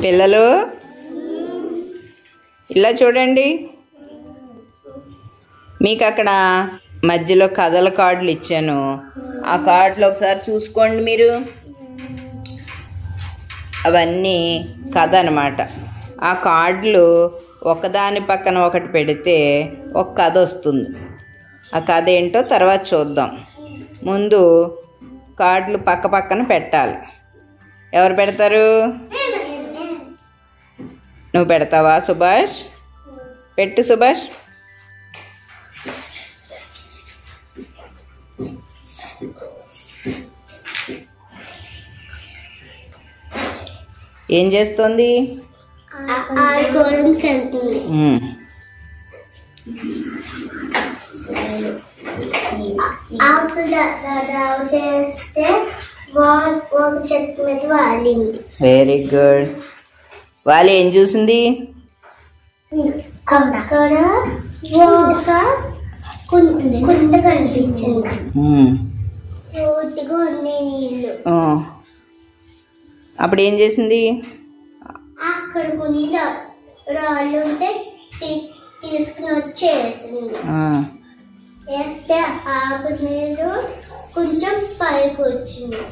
పిల్లలు ఇలా చూడండి, మీకు అక్కడ మధ్యలో కథల కార్డులు ఇచ్చాను. ఆ కార్డులు ఒకసారి చూసుకోండి మీరు. అవన్నీ కథ అన్నమాట. ఆ కార్డులు ఒకదాని పక్కన ఒకటి పెడితే ఒక కథ వస్తుంది. ఆ కథ ఏంటో తర్వాత చూద్దాం. ముందు కార్డులు పక్క పక్కన పెట్టాలి. ఎవరు పెడతారు? నువ్వు పెడతావా సుభాష్? పెట్టు సుభాష్. ఏం చేస్తుంది? Very good. వాళ్ళు ఏం చూసింది? అక్కడ ఒక కుండ కనిపించింది. నీళ్ళు. అప్పుడు ఏం చేసింది? అక్కడ కొన్ని రాళ్ళు ఉంటే తీసుకుని వచ్చేసింది. వేస్తే ఆకు నీళ్ళు కొంచెం పైకి వచ్చింది.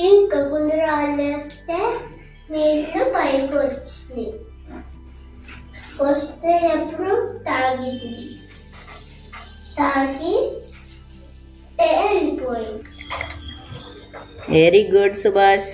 ఇంకా కొన్ని రాళ్ళు వేస్తే నీళ్ళు పైకి వచ్చింది. వస్తే ఎప్పుడు తాగి వెళ్ళిపోయింది. Very good Subhash.